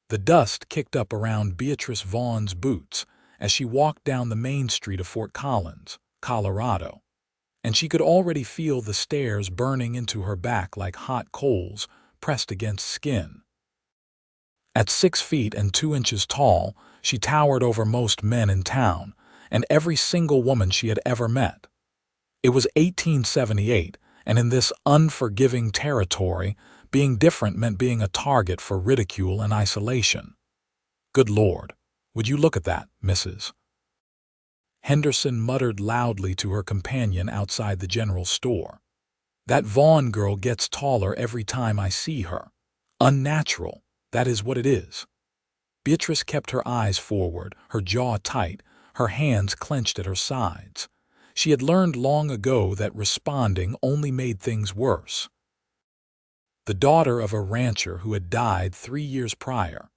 The dust kicked up around Beatrice Vaughn's boots as she walked down the main street of Fort Collins, Colorado, and she could already feel the stairs burning into her back like hot coals pressed against skin. At 6 feet and 2 inches tall, she towered over most men in town and every single woman she had ever met. It was 1878, and in this unforgiving territory, being different meant being a target for ridicule and isolation. "Good Lord, would you look at that, Mrs. Henderson muttered loudly to her companion outside the general store. "That Vaughn girl gets taller every time I see her. Unnatural, that is what it is." Beatrice kept her eyes forward, her jaw tight, her hands clenched at her sides. She had learned long ago that responding only made things worse. The daughter of a rancher who had died 3 years prior,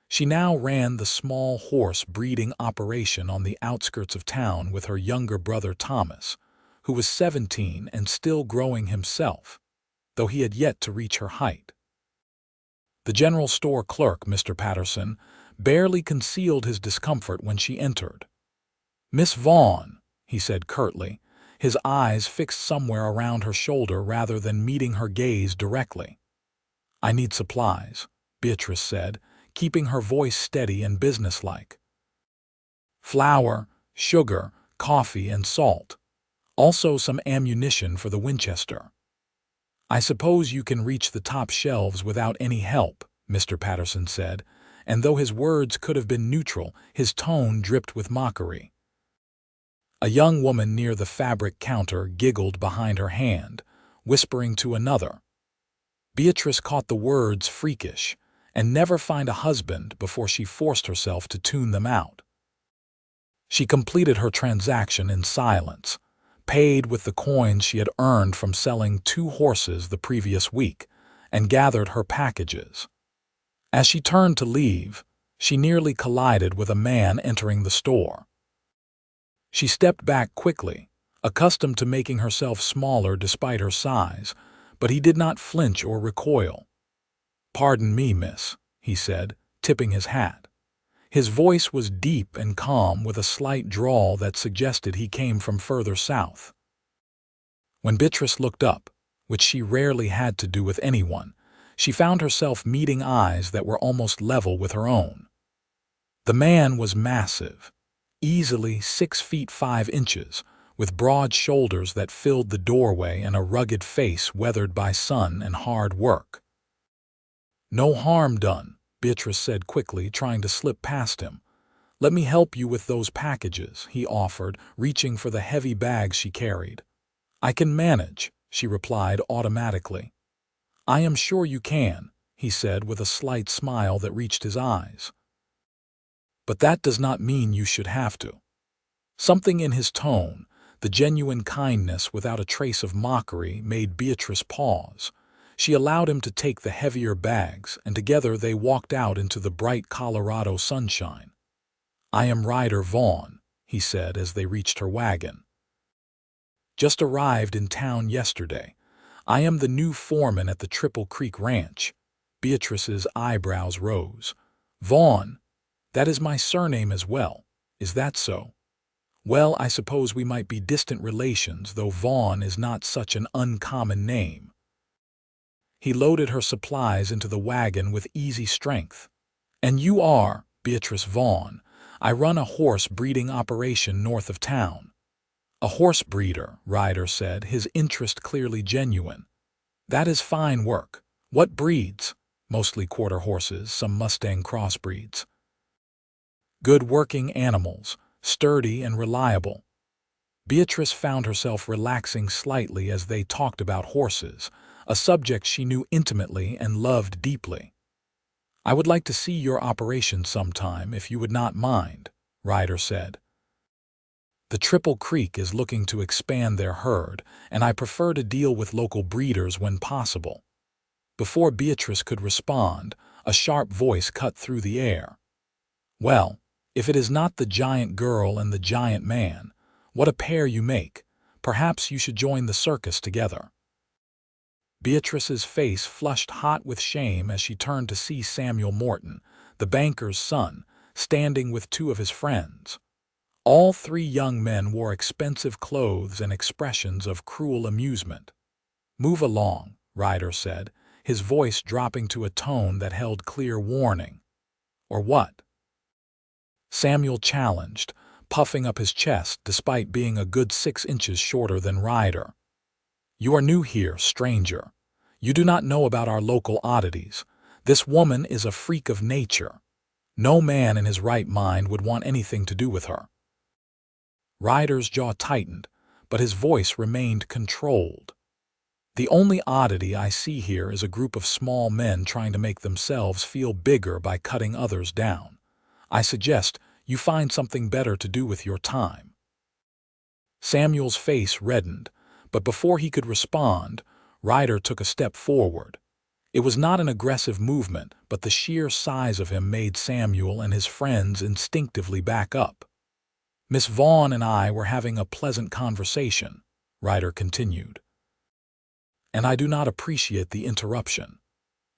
she now ran the small horse breeding operation on the outskirts of town with her younger brother Thomas, who was 17 and still growing himself, though he had yet to reach her height. The general store clerk, Mr. Patterson, barely concealed his discomfort when she entered. "Miss Vaughn," he said curtly, his eyes fixed somewhere around her shoulder rather than meeting her gaze directly. "I need supplies," Beatrice said, keeping her voice steady and businesslike. "Flour, sugar, coffee, and salt. Also some ammunition for the Winchester." "I suppose you can reach the top shelves without any help," Mr. Patterson said, and though his words could have been neutral, his tone dripped with mockery. A young woman near the fabric counter giggled behind her hand, whispering to another. Beatrice caught the words freakish, and never find a husband before she forced herself to tune them out. She completed her transaction in silence, paid with the coins she had earned from selling 2 horses the previous week, and gathered her packages. As she turned to leave, she nearly collided with a man entering the store. She stepped back quickly, accustomed to making herself smaller despite her size, but he did not flinch or recoil. "Pardon me, miss," he said, tipping his hat. His voice was deep and calm with a slight drawl that suggested he came from further south. When Beatrice looked up, which she rarely had to do with anyone, she found herself meeting eyes that were almost level with her own. The man was massive, easily 6 feet 5 inches, with broad shoulders that filled the doorway and a rugged face weathered by sun and hard work. "No harm done," Beatrice said quickly, trying to slip past him. "Let me help you with those packages," he offered, reaching for the heavy bags she carried. "I can manage," she replied automatically. "I am sure you can," he said with a slight smile that reached his eyes. "But that does not mean you should have to." Something in his tone, the genuine kindness without a trace of mockery, made Beatrice pause. She allowed him to take the heavier bags, and together they walked out into the bright Colorado sunshine. "I am Ryder Vaughn," he said as they reached her wagon. "Just arrived in town yesterday. I am the new foreman at the Triple Creek Ranch." Beatrice's eyebrows rose. "Vaughn? That is my surname as well. Is that so? Well, I suppose we might be distant relations, though Vaughn is not such an uncommon name." He loaded her supplies into the wagon with easy strength. "And you are Beatrice Vaughn. I run a horse breeding operation north of town." "A horse breeder," Ryder said, his interest clearly genuine. "That is fine work. What breeds?" "Mostly quarter horses, some Mustang crossbreeds." "Good working animals, sturdy and reliable." Beatrice found herself relaxing slightly as they talked about horses, a subject she knew intimately and loved deeply. "I would like to see your operation sometime, if you would not mind," Ryder said. "The Triple Creek is looking to expand their herd, and I prefer to deal with local breeders when possible." Before Beatrice could respond, a sharp voice cut through the air. "Well, if it is not the giant girl and the giant man, what a pair you make. Perhaps you should join the circus together." Beatrice's face flushed hot with shame as she turned to see Samuel Morton, the banker's son, standing with two of his friends. All three young men wore expensive clothes and expressions of cruel amusement. "Move along," Ryder said, his voice dropping to a tone that held clear warning. "Or what?" Samuel challenged, puffing up his chest despite being a good 6 inches shorter than Ryder. "You are new here, stranger. You do not know about our local oddities. This woman is a freak of nature. No man in his right mind would want anything to do with her." Ryder's jaw tightened, but his voice remained controlled. "The only oddity I see here is a group of small men trying to make themselves feel bigger by cutting others down. I suggest you find something better to do with your time." Samuel's face reddened, but before he could respond, Ryder took a step forward. It was not an aggressive movement, but the sheer size of him made Samuel and his friends instinctively back up. "Miss Vaughn and I were having a pleasant conversation," Ryder continued, "and I do not appreciate the interruption.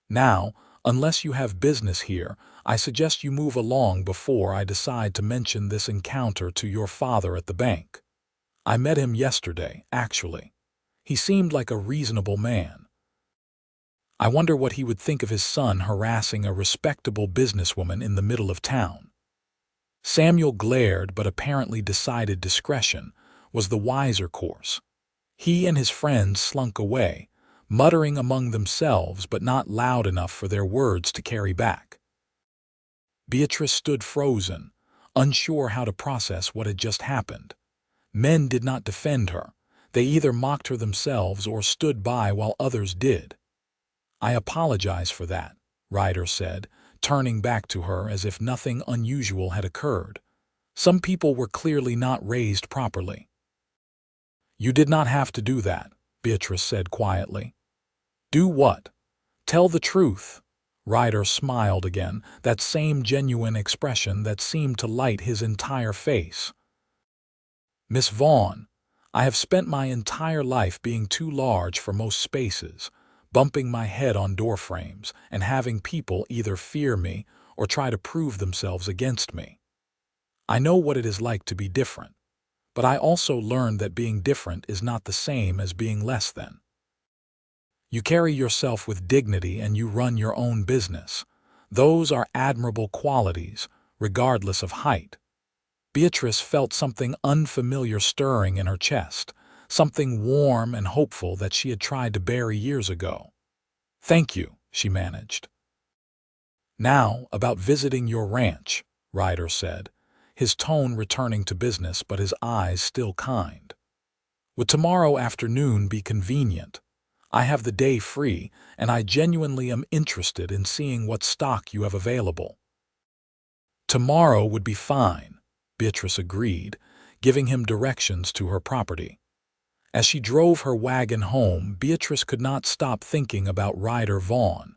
Now, unless you have business here, I suggest you move along before I decide to mention this encounter to your father at the bank. I met him yesterday, actually. He seemed like a reasonable man. I wonder what he would think of his son harassing a respectable businesswoman in the middle of town." Samuel glared, but apparently decided discretion was the wiser course. He and his friends slunk away, muttering among themselves but not loud enough for their words to carry back. Beatrice stood frozen, unsure how to process what had just happened. Men did not defend her. They either mocked her themselves or stood by while others did. "I apologize for that," Ryder said, turning back to her as if nothing unusual had occurred. "Some people were clearly not raised properly." "You did not have to do that," Beatrice said quietly. "Do what?" "Tell the truth." Ryder smiled again, that same genuine expression that seemed to light his entire face. "Miss Vaughn, I have spent my entire life being too large for most spaces, bumping my head on door frames and having people either fear me or try to prove themselves against me. I know what it is like to be different, but I also learned that being different is not the same as being less than. You carry yourself with dignity and you run your own business. Those are admirable qualities, regardless of height." Beatrice felt something unfamiliar stirring in her chest, something warm and hopeful that she had tried to bury years ago. "Thank you," she managed. "Now, about visiting your ranch," Ryder said, his tone returning to business but his eyes still kind. "Would tomorrow afternoon be convenient? I have the day free, and I genuinely am interested in seeing what stock you have available." "Tomorrow would be fine," Beatrice agreed, giving him directions to her property. As she drove her wagon home, Beatrice could not stop thinking about Ryder Vaughn.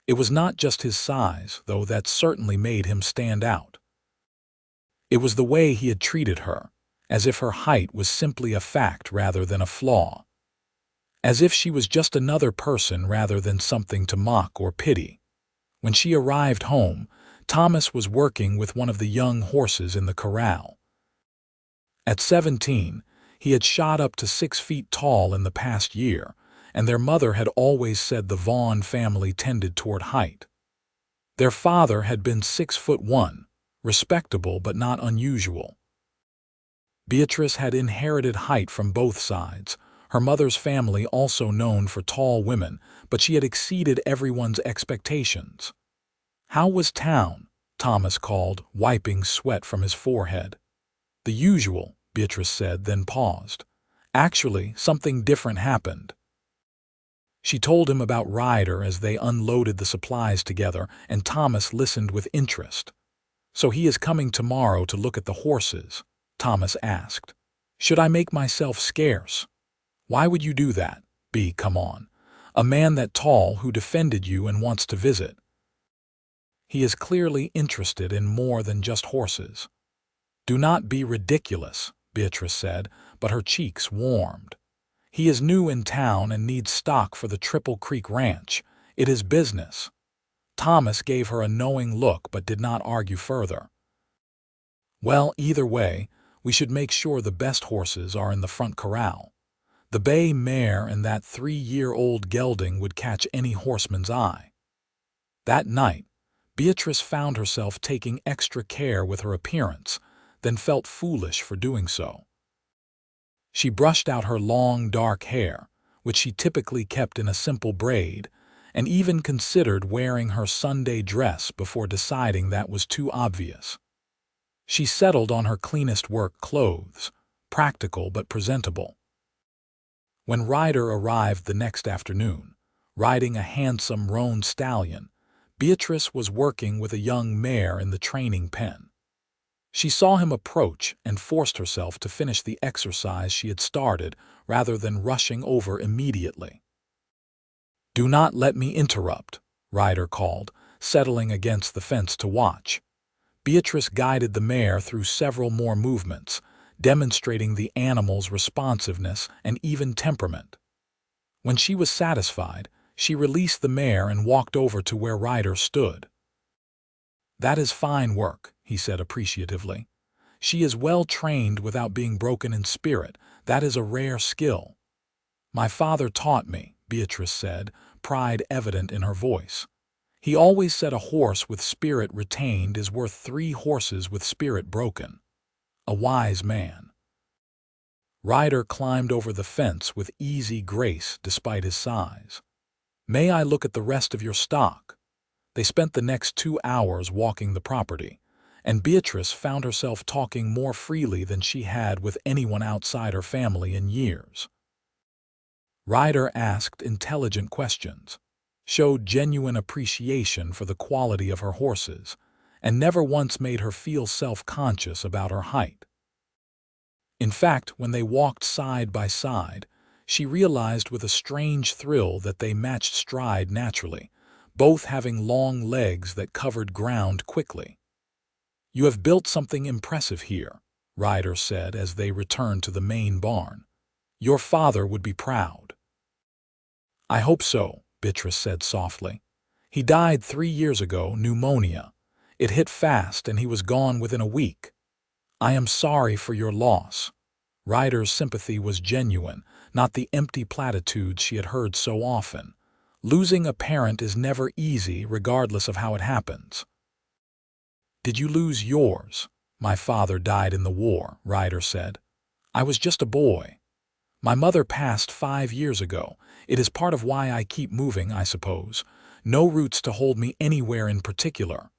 It was not just his size, though that certainly made him stand out. It was the way he had treated her, as if her height was simply a fact rather than a flaw. As if she was just another person rather than something to mock or pity. When she arrived home, Thomas was working with one of the young horses in the corral. At 17, he had shot up to 6 feet tall in the past year, and their mother had always said the Vaughn family tended toward height. Their father had been 6'1", respectable but not unusual. Beatrice had inherited height from both sides, her mother's family also known for tall women, but she had exceeded everyone's expectations. "How was town?" Thomas called, wiping sweat from his forehead. "The usual," Beatrice said, then paused. "Actually, something different happened." She told him about Ryder as they unloaded the supplies together, and Thomas listened with interest. "So he is coming tomorrow to look at the horses?" Thomas asked. "Should I make myself scarce?" "Why would you do that? Come on. A man that tall who defended you and wants to visit. He is clearly interested in more than just horses." "Do not be ridiculous," Beatrice said, but her cheeks warmed. "He is new in town and needs stock for the Triple Creek Ranch. It is business." Thomas gave her a knowing look but did not argue further. Well, either way, we should make sure the best horses are in the front corral. The bay mare and that 3-year-old gelding would catch any horseman's eye. That night, Beatrice found herself taking extra care with her appearance, then felt foolish for doing so. She brushed out her long, dark hair, which she typically kept in a simple braid, and even considered wearing her Sunday dress before deciding that was too obvious. She settled on her cleanest work clothes, practical but presentable. When Ryder arrived the next afternoon, riding a handsome roan stallion, Beatrice was working with a young mare in the training pen. She saw him approach and forced herself to finish the exercise she had started rather than rushing over immediately. "Do not let me interrupt," Ryder called, settling against the fence to watch. Beatrice guided the mare through several more movements, demonstrating the animal's responsiveness and even temperament. When she was satisfied, she released the mare and walked over to where Ryder stood. "That is fine work," he said appreciatively. "She is well trained without being broken in spirit. That is a rare skill." "My father taught me," Beatrice said, pride evident in her voice. "He always said a horse with spirit retained is worth 3 horses with spirit broken." A wise man. Ryder climbed over the fence with easy grace despite his size. "May I look at the rest of your stock?" They spent the next 2 hours walking the property, and Beatrice found herself talking more freely than she had with anyone outside her family in years. Ryder asked intelligent questions, showed genuine appreciation for the quality of her horses, and never once made her feel self-conscious about her height. In fact, when they walked side by side, she realized with a strange thrill that they matched stride naturally, both having long legs that covered ground quickly. "You have built something impressive here," Ryder said as they returned to the main barn. "Your father would be proud." "I hope so," Beatrice said softly. "He died 3 years ago, pneumonia. It hit fast and he was gone within a week. I am sorry for your loss." Ryder's sympathy was genuine, not the empty platitudes she had heard so often. Losing a parent is never easy, regardless of how it happens. "Did you lose yours?" "My father died in the war," Ryder said. "I was just a boy. My mother passed 5 years ago. It is part of why I keep moving, I suppose. No roots to hold me anywhere in particular."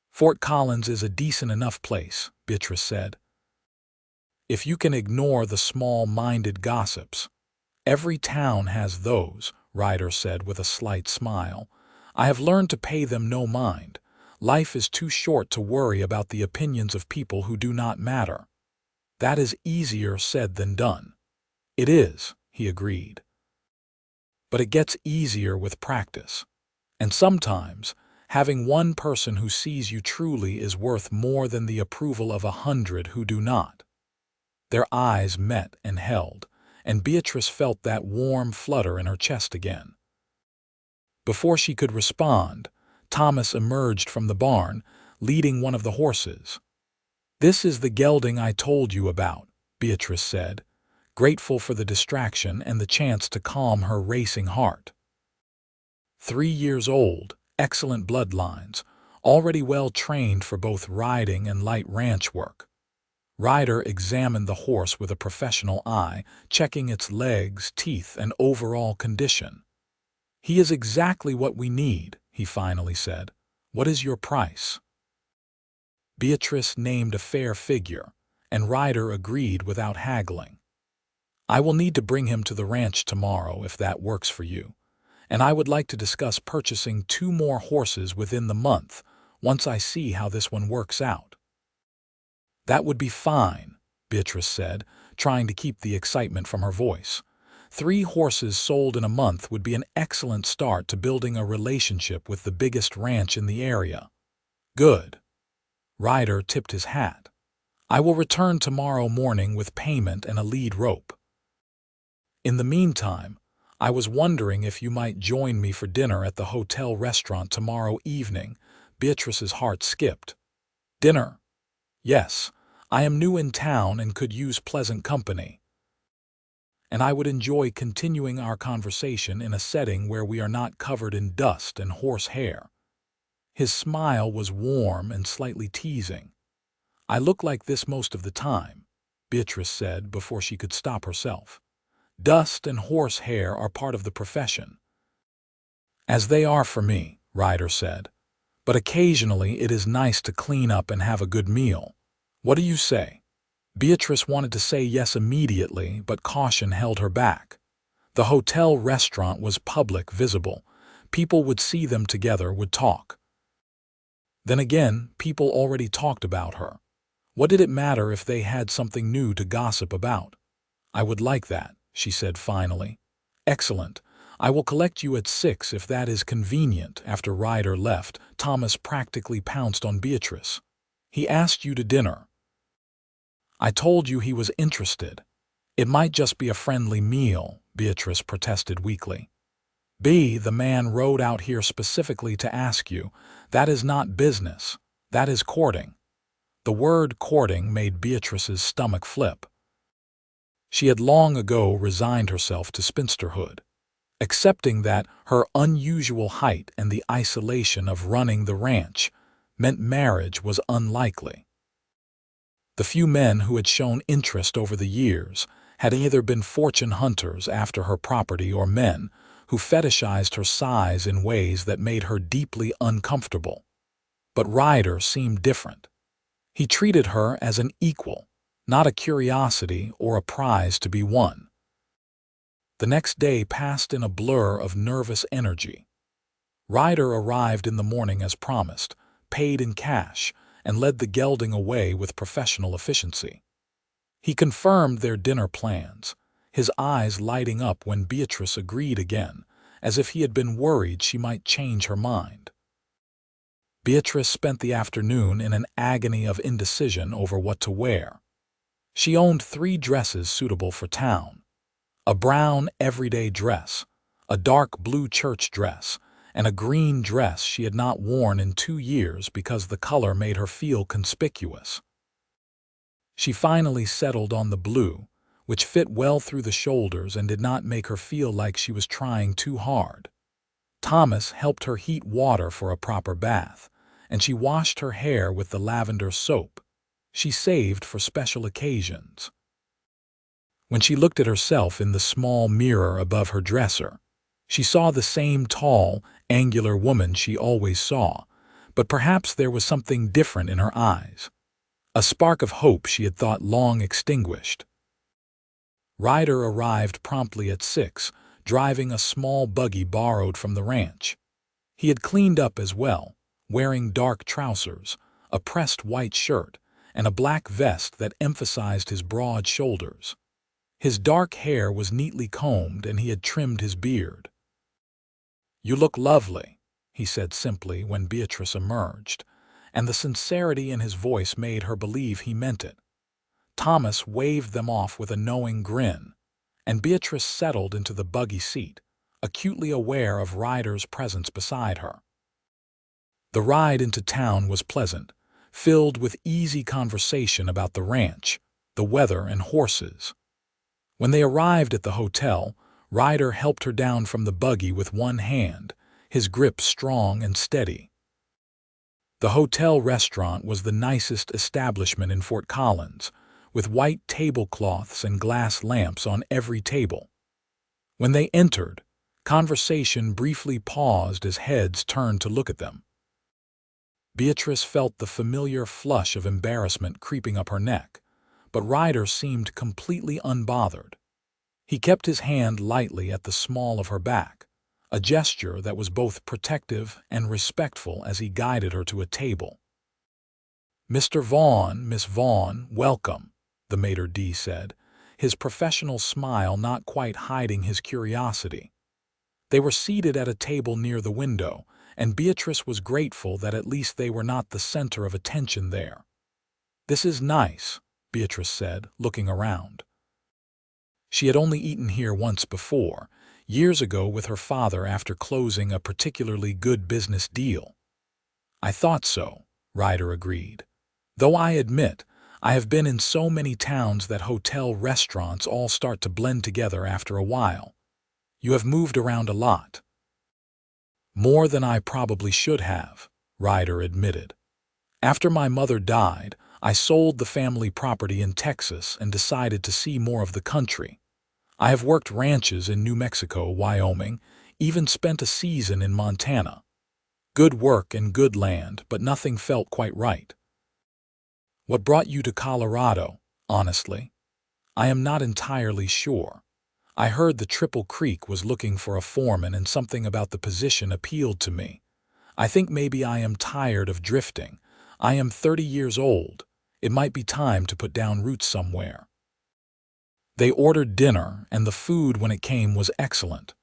"Fort Collins is a decent enough place," Beatrice said. "If you can ignore the small-minded gossips." "Every town has those," Ryder said with a slight smile. "I have learned to pay them no mind. Life is too short to worry about the opinions of people who do not matter." "That is easier said than done." "It is," he agreed. "But it gets easier with practice. And sometimes, having one person who sees you truly is worth more than the approval of 100 who do not." Their eyes met and held, and Beatrice felt that warm flutter in her chest again. Before she could respond, Thomas emerged from the barn, leading one of the horses. "This is the gelding I told you about," Beatrice said, grateful for the distraction and the chance to calm her racing heart. 3 years old, excellent bloodlines, already well trained for both riding and light ranch work. Ryder examined the horse with a professional eye, checking its legs, teeth, and overall condition. "He is exactly what we need," he finally said. "What is your price?" Beatrice named a fair figure, and Ryder agreed without haggling. "I will need to bring him to the ranch tomorrow if that works for you, and I would like to discuss purchasing 2 more horses within the month, once I see how this one works out." "That would be fine," Beatrice said, trying to keep the excitement from her voice. 3 horses sold in a month would be an excellent start to building a relationship with the biggest ranch in the area. "Good." Ryder tipped his hat. "I will return tomorrow morning with payment and a lead rope. In the meantime, I was wondering if you might join me for dinner at the hotel restaurant tomorrow evening." Beatrice's heart skipped. "Dinner? Yes. I am new in town and could use pleasant company. And I would enjoy continuing our conversation in a setting where we are not covered in dust and horse hair." His smile was warm and slightly teasing. "I look like this most of the time," Beatrice said before she could stop herself. "Dust and horse hair are part of the profession." "As they are for me," Ryder said. "But occasionally it is nice to clean up and have a good meal. What do you say?" Beatrice wanted to say yes immediately, but caution held her back. The hotel restaurant was public, visible. People would see them together, would talk. Then again, people already talked about her. What did it matter if they had something new to gossip about? "I would like that," she said finally. "Excellent. I will collect you at 6 if that is convenient." After Ryder left, Thomas practically pounced on Beatrice. "He asked you to dinner." "I told you he was interested." "It might just be a friendly meal," Beatrice protested weakly. "The man rode out here specifically to ask you. That is not business. That is courting." The word courting made Beatrice's stomach flip. She had long ago resigned herself to spinsterhood, accepting that her unusual height and the isolation of running the ranch meant marriage was unlikely. The few men who had shown interest over the years had either been fortune hunters after her property or men who fetishized her size in ways that made her deeply uncomfortable. But Ryder seemed different. He treated her as an equal, not a curiosity or a prize to be won. The next day passed in a blur of nervous energy. Ryder arrived in the morning as promised, paid in cash, and led the gelding away with professional efficiency. He confirmed their dinner plans, his eyes lighting up when Beatrice agreed again, as if he had been worried she might change her mind. Beatrice spent the afternoon in an agony of indecision over what to wear. She owned 3 dresses suitable for town: a brown everyday dress, a dark blue church dress, and a green dress she had not worn in 2 years because the color made her feel conspicuous. She finally settled on the blue, which fit well through the shoulders and did not make her feel like she was trying too hard. Thomas helped her heat water for a proper bath, and she washed her hair with the lavender soap she saved for special occasions. When she looked at herself in the small mirror above her dresser, she saw the same tall, angular woman she always saw, but perhaps there was something different in her eyes, a spark of hope she had thought long extinguished. Ryder arrived promptly at 6, driving a small buggy borrowed from the ranch. He had cleaned up as well, wearing dark trousers, a pressed white shirt, and a black vest that emphasized his broad shoulders. His dark hair was neatly combed and he had trimmed his beard. "You look lovely," he said simply when Beatrice emerged, and the sincerity in his voice made her believe he meant it. Thomas waved them off with a knowing grin, and Beatrice settled into the buggy seat, acutely aware of Ryder's presence beside her. The ride into town was pleasant, filled with easy conversation about the ranch, the weather, and horses. When they arrived at the hotel, Ryder helped her down from the buggy with one hand, his grip strong and steady. The hotel restaurant was the nicest establishment in Fort Collins, with white tablecloths and glass lamps on every table. When they entered, conversation briefly paused as heads turned to look at them. Beatrice felt the familiar flush of embarrassment creeping up her neck, but Ryder seemed completely unbothered. He kept his hand lightly at the small of her back, a gesture that was both protective and respectful as he guided her to a table. "Mr. Vaughn, Miss Vaughn, welcome," the maitre d' said, his professional smile not quite hiding his curiosity. They were seated at a table near the window, and Beatrice was grateful that at least they were not the center of attention there. "This is nice," Beatrice said, looking around. She had only eaten here once before, years ago with her father after closing a particularly good business deal. I thought so, Ryder agreed. Though I admit, I have been in so many towns that hotel restaurants all start to blend together after a while. You have moved around a lot. More than I probably should have, Ryder admitted. After my mother died, I sold the family property in Texas and decided to see more of the country. I have worked ranches in New Mexico, Wyoming, even spent a season in Montana. Good work and good land, but nothing felt quite right. What brought you to Colorado, honestly? I am not entirely sure. I heard the Triple Creek was looking for a foreman and something about the position appealed to me. I think maybe I am tired of drifting. I am 30 years old. It might be time to put down roots somewhere. They ordered dinner, and the food when it came was excellent.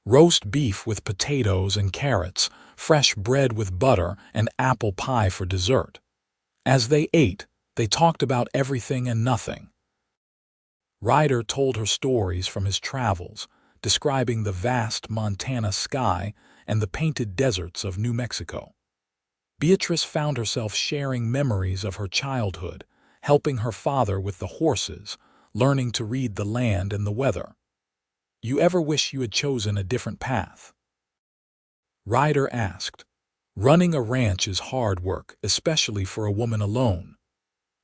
Roast beef with potatoes and carrots, fresh bread with butter, and apple pie for dessert. As they ate, they talked about everything and nothing. Ryder told her stories from his travels, describing the vast Montana sky and the painted deserts of New Mexico. Beatrice found herself sharing memories of her childhood, helping her father with the horses, learning to read the land and the weather. You ever wish you had chosen a different path? Ryder asked. Running a ranch is hard work, especially for a woman alone.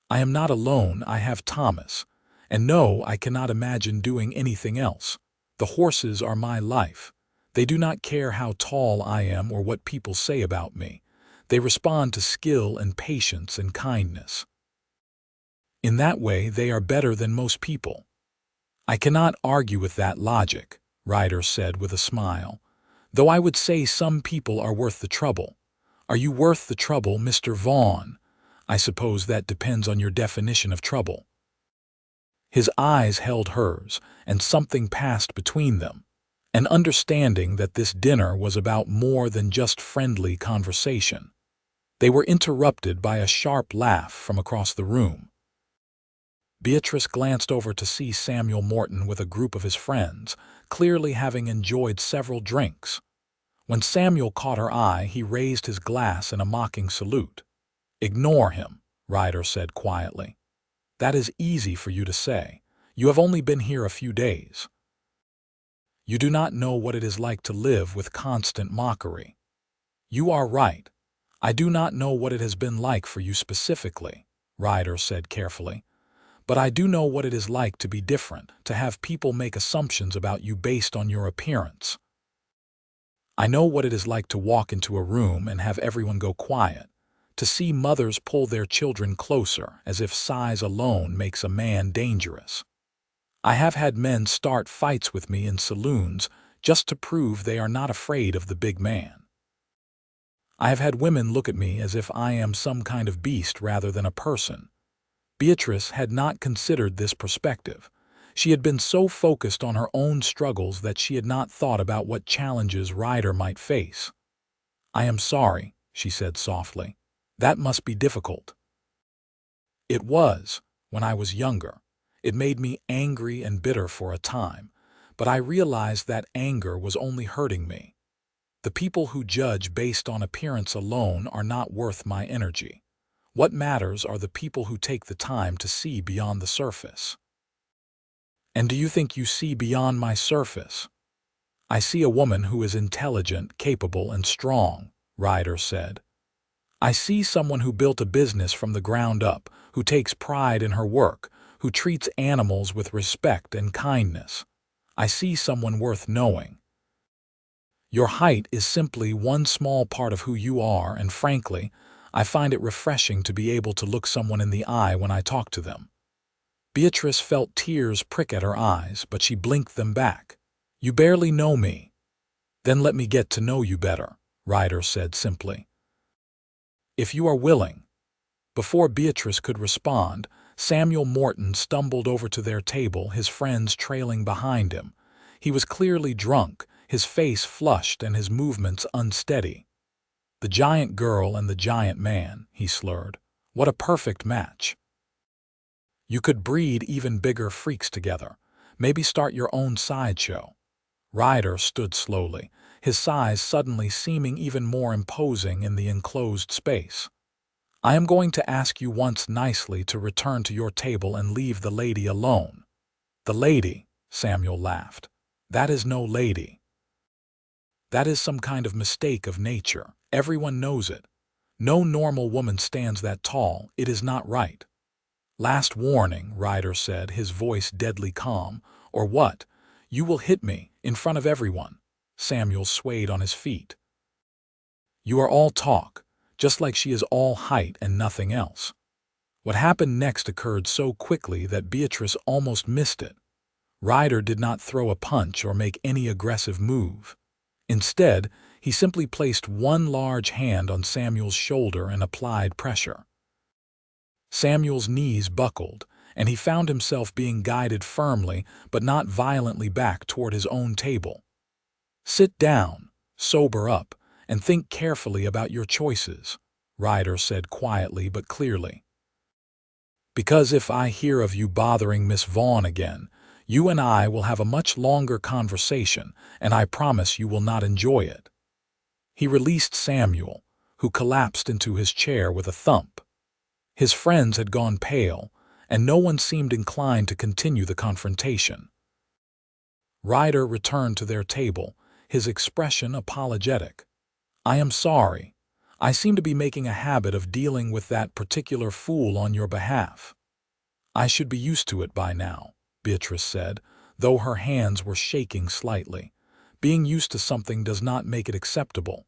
I am not alone, I have Thomas. And no, I cannot imagine doing anything else. The horses are my life. They do not care how tall I am or what people say about me. They respond to skill and patience and kindness. In that way, they are better than most people. I cannot argue with that logic, Ryder said with a smile, though I would say some people are worth the trouble. Are you worth the trouble, Mr. Vaughn? I suppose that depends on your definition of trouble. His eyes held hers, and something passed between them, an understanding that this dinner was about more than just friendly conversation. They were interrupted by a sharp laugh from across the room. Beatrice glanced over to see Samuel Morton with a group of his friends, clearly having enjoyed several drinks. When Samuel caught her eye, he raised his glass in a mocking salute. "Ignore him," Ryder said quietly. "That is easy for you to say. You have only been here a few days. You do not know what it is like to live with constant mockery." "You are right. I do not know what it has been like for you specifically," Ryder said carefully. "But I do know what it is like to be different, to have people make assumptions about you based on your appearance. I know what it is like to walk into a room and have everyone go quiet, to see mothers pull their children closer as if size alone makes a man dangerous. I have had men start fights with me in saloons just to prove they are not afraid of the big man. I have had women look at me as if I am some kind of beast rather than a person." Beatrice had not considered this perspective. She had been so focused on her own struggles that she had not thought about what challenges Ryder might face. "I am sorry," she said softly. "That must be difficult." "It was, when I was younger. It made me angry and bitter for a time, but I realized that anger was only hurting me. The people who judge based on appearance alone are not worth my energy. What matters are the people who take the time to see beyond the surface." "And do you think you see beyond my surface?" "I see a woman who is intelligent, capable, and strong," Ryder said. "I see someone who built a business from the ground up, who takes pride in her work, who treats animals with respect and kindness. I see someone worth knowing. Your height is simply one small part of who you are, and frankly, I find it refreshing to be able to look someone in the eye when I talk to them." Beatrice felt tears prick at her eyes, but she blinked them back. "You barely know me." "Then let me get to know you better," Ryder said simply. "If you are willing." Before Beatrice could respond, Samuel Morton stumbled over to their table, his friends trailing behind him. He was clearly drunk, his face flushed and his movements unsteady. "The giant girl and the giant man," he slurred. "What a perfect match. You could breed even bigger freaks together. Maybe start your own sideshow." Ryder stood slowly, his size suddenly seeming even more imposing in the enclosed space. "I am going to ask you once nicely to return to your table and leave the lady alone." "The lady?" Samuel laughed. "That is no lady. That is some kind of mistake of nature. Everyone knows it. No normal woman stands that tall. It is not right." "Last warning," Ryder said, his voice deadly calm. "Or what? You will hit me, in front of everyone." Samuel swayed on his feet. "You are all talk, just like she is all height and nothing else." What happened next occurred so quickly that Beatrice almost missed it. Ryder did not throw a punch or make any aggressive move. Instead, he simply placed one large hand on Samuel's shoulder and applied pressure. Samuel's knees buckled, and he found himself being guided firmly but not violently back toward his own table. "Sit down, sober up, and think carefully about your choices," Ryder said quietly but clearly. "Because if I hear of you bothering Miss Vaughn again, you and I will have a much longer conversation, and I promise you will not enjoy it." He released Samuel, who collapsed into his chair with a thump. His friends had gone pale, and no one seemed inclined to continue the confrontation. Ryder returned to their table, his expression apologetic. "I am sorry. I seem to be making a habit of dealing with that particular fool on your behalf." "I should be used to it by now," Beatrice said, though her hands were shaking slightly. "Being used to something does not make it acceptable."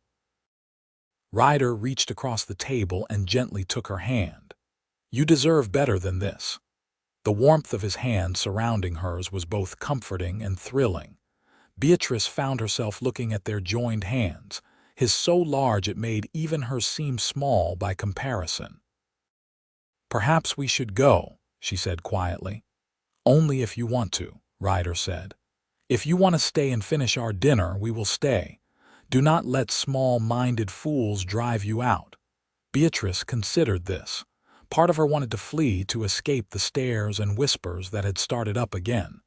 Ryder reached across the table and gently took her hand. "You deserve better than this." The warmth of his hand surrounding hers was both comforting and thrilling. Beatrice found herself looking at their joined hands, his so large it made even hers seem small by comparison. "Perhaps we should go," she said quietly. "Only if you want to," Ryder said. "If you want to stay and finish our dinner, we will stay. Do not let small-minded fools drive you out." Beatrice considered this. Part of her wanted to flee to escape the stares and whispers that had started up again.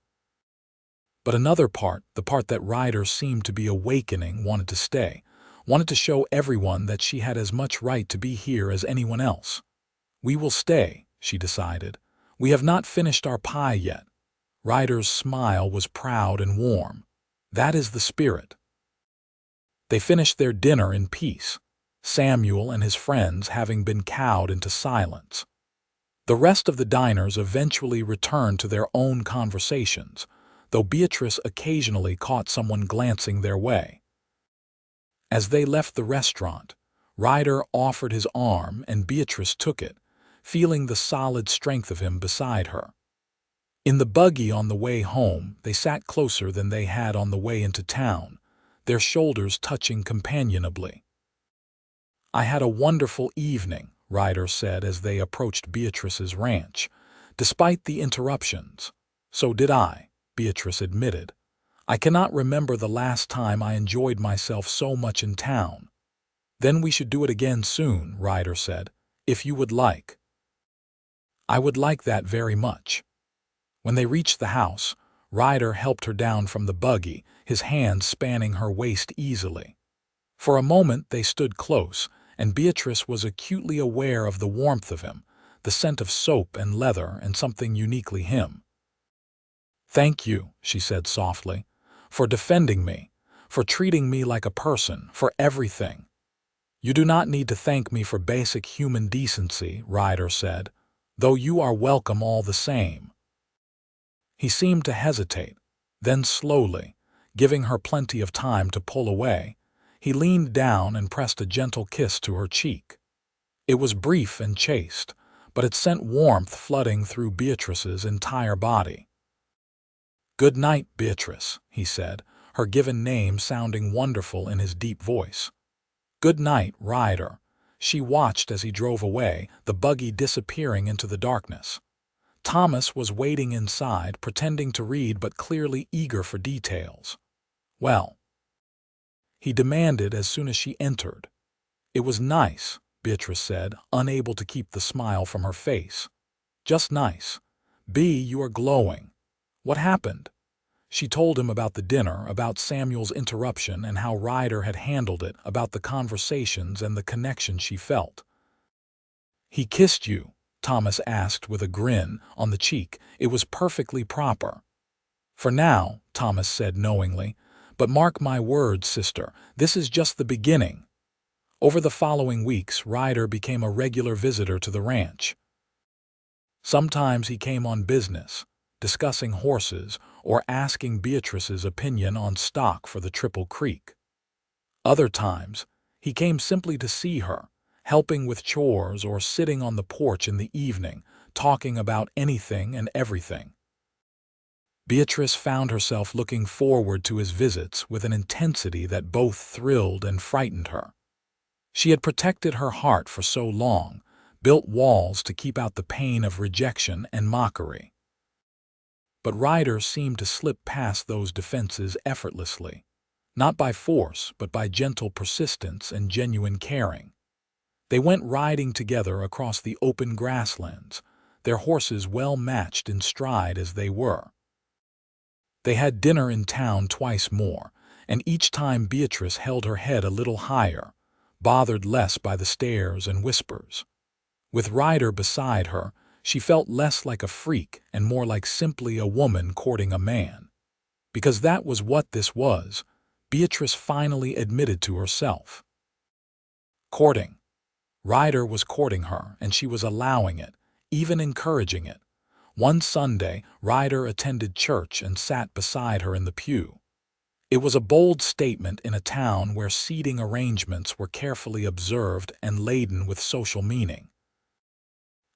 But another part, the part that Ryder seemed to be awakening, wanted to stay, wanted to show everyone that she had as much right to be here as anyone else. "We will stay," she decided. "We have not finished our pie yet." Ryder's smile was proud and warm. "That is the spirit." They finished their dinner in peace, Samuel and his friends having been cowed into silence. The rest of the diners eventually returned to their own conversations, though Beatrice occasionally caught someone glancing their way. As they left the restaurant, Ryder offered his arm and Beatrice took it, feeling the solid strength of him beside her. In the buggy on the way home, they sat closer than they had on the way into town, their shoulders touching companionably. "I had a wonderful evening," Ryder said as they approached Beatrice's ranch. "Despite the interruptions." "So did I," Beatrice admitted. "I cannot remember the last time I enjoyed myself so much in town." "Then we should do it again soon," Ryder said, "if you would like." "I would like that very much." When they reached the house, Ryder helped her down from the buggy, his hands spanning her waist easily. For a moment they stood close, and Beatrice was acutely aware of the warmth of him, the scent of soap and leather and something uniquely him. "Thank you," she said softly, "for defending me, for treating me like a person, for everything." "You do not need to thank me for basic human decency," Ryder said, "though you are welcome all the same." He seemed to hesitate, then slowly, giving her plenty of time to pull away, he leaned down and pressed a gentle kiss to her cheek. It was brief and chaste, but it sent warmth flooding through Beatrice's entire body. "Good night, Beatrice," he said, her given name sounding wonderful in his deep voice. "Good night, Ryder." She watched as he drove away, the buggy disappearing into the darkness. Thomas was waiting inside, pretending to read but clearly eager for details. "Well?" he demanded as soon as she entered. "It was nice," Beatrice said, unable to keep the smile from her face. "Just nice. B, you are glowing. What happened?" She told him about the dinner, about Samuel's interruption and how Ryder had handled it, about the conversations and the connection she felt. "He kissed you?" Thomas asked with a grin on the cheek. "It was perfectly proper." "For now," Thomas said knowingly. "But mark my words, sister, this is just the beginning." Over the following weeks, Ryder became a regular visitor to the ranch. Sometimes he came on business, discussing horses or asking Beatrice's opinion on stock for the Triple Creek. Other times, he came simply to see her, helping with chores or sitting on the porch in the evening, talking about anything and everything. Beatrice found herself looking forward to his visits with an intensity that both thrilled and frightened her. She had protected her heart for so long, built walls to keep out the pain of rejection and mockery. But Ryder seemed to slip past those defenses effortlessly, not by force but by gentle persistence and genuine caring. They went riding together across the open grasslands, their horses well matched in stride as they were. They had dinner in town twice more, and each time Beatrice held her head a little higher, bothered less by the stares and whispers. With Ryder beside her, she felt less like a freak and more like simply a woman courting a man. Because that was what this was, Beatrice finally admitted to herself. Courting. Ryder was courting her, and she was allowing it, even encouraging it. One Sunday, Ryder attended church and sat beside her in the pew. It was a bold statement in a town where seating arrangements were carefully observed and laden with social meaning.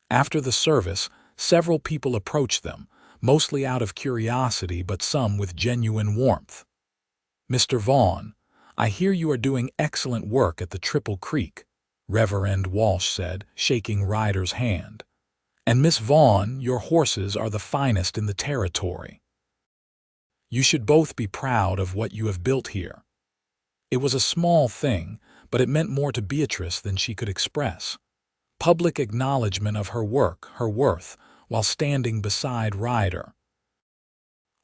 After the service, several people approached them, mostly out of curiosity but some with genuine warmth. "Mr. Vaughn, I hear you are doing excellent work at the Triple Creek," Reverend Walsh said, shaking Ryder's hand. "And Miss Vaughn, your horses are the finest in the territory. You should both be proud of what you have built here." It was a small thing, but it meant more to Beatrice than she could express. Public acknowledgement of her work, her worth, while standing beside Ryder.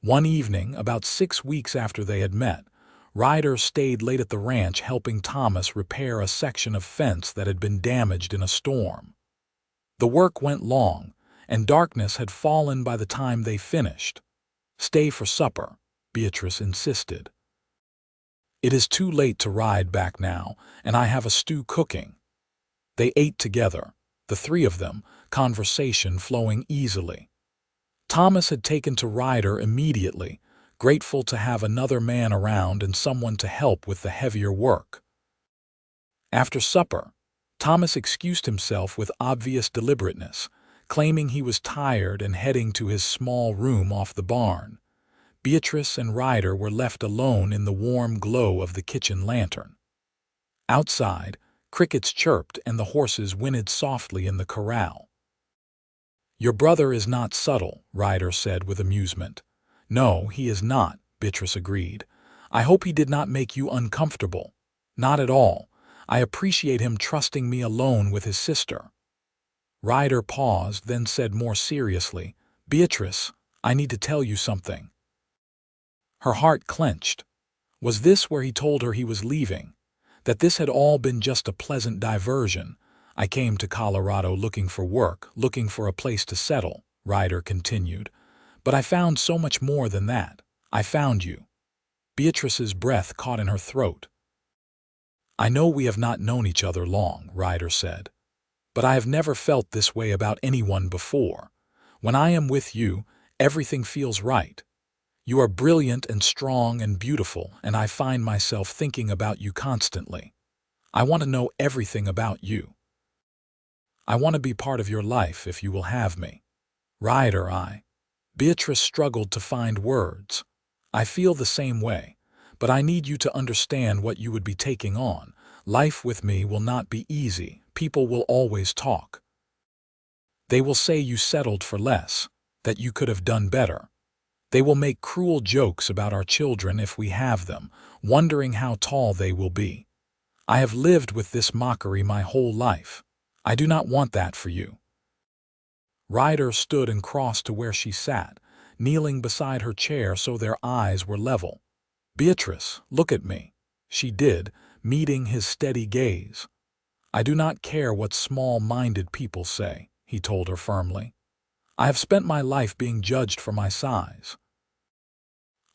One evening, about 6 weeks after they had met, Ryder stayed late at the ranch helping Thomas repair a section of fence that had been damaged in a storm. The work went long, and darkness had fallen by the time they finished. "Stay for supper," Beatrice insisted. "It is too late to ride back now, and I have a stew cooking." They ate together, the three of them, conversation flowing easily. Thomas had taken to Ryder immediately, grateful to have another man around and someone to help with the heavier work. After supper, Thomas excused himself with obvious deliberateness, claiming he was tired and heading to his small room off the barn. Beatrice and Ryder were left alone in the warm glow of the kitchen lantern. Outside, crickets chirped and the horses whinnied softly in the corral. "Your brother is not subtle," Ryder said with amusement. "No, he is not," Beatrice agreed. "I hope he did not make you uncomfortable." "Not at all. I appreciate him trusting me alone with his sister." Ryder paused, then said more seriously, "Beatrice, I need to tell you something." Her heart clenched. Was this where he told her he was leaving? That this had all been just a pleasant diversion? "I came to Colorado looking for work, looking for a place to settle," Ryder continued. "But I found so much more than that. I found you." Beatrice's breath caught in her throat. "I know we have not known each other long," Ryder said. "But I have never felt this way about anyone before. When I am with you, everything feels right. You are brilliant and strong and beautiful, and I find myself thinking about you constantly. I want to know everything about you. I want to be part of your life if you will have me." Ryder, Beatrice struggled to find words. "I feel the same way, but I need you to understand what you would be taking on. Life with me will not be easy. People will always talk. They will say you settled for less, that you could have done better. They will make cruel jokes about our children if we have them, wondering how tall they will be. I have lived with this mockery my whole life. I do not want that for you." Ryder stood and crossed to where she sat, kneeling beside her chair so their eyes were level. "Beatrice, look at me." She did, meeting his steady gaze. "I do not care what small-minded people say," he told her firmly. "I have spent my life being judged for my size.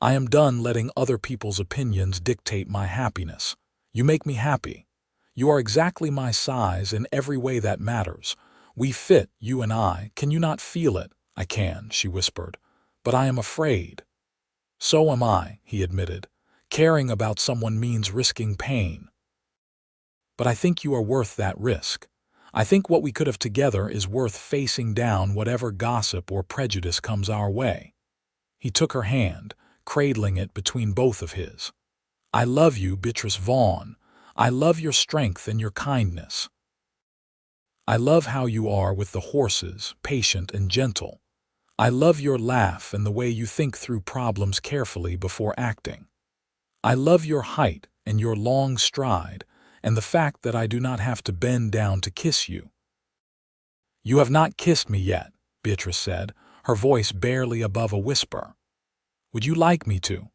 I am done letting other people's opinions dictate my happiness. You make me happy. You are exactly my size in every way that matters. We fit, you and I. Can you not feel it?" "I can," she whispered. "But I am afraid." "So am I," he admitted. "Caring about someone means risking pain. But I think you are worth that risk. I think what we could have together is worth facing down whatever gossip or prejudice comes our way." He took her hand, cradling it between both of his. "I love you, Beatrice Vaughn. I love your strength and your kindness. I love how you are with the horses, patient and gentle. I love your laugh and the way you think through problems carefully before acting. I love your height and your long stride, and the fact that I do not have to bend down to kiss you." "You have not kissed me yet," Beatrice said, her voice barely above a whisper. "Would you like me to?"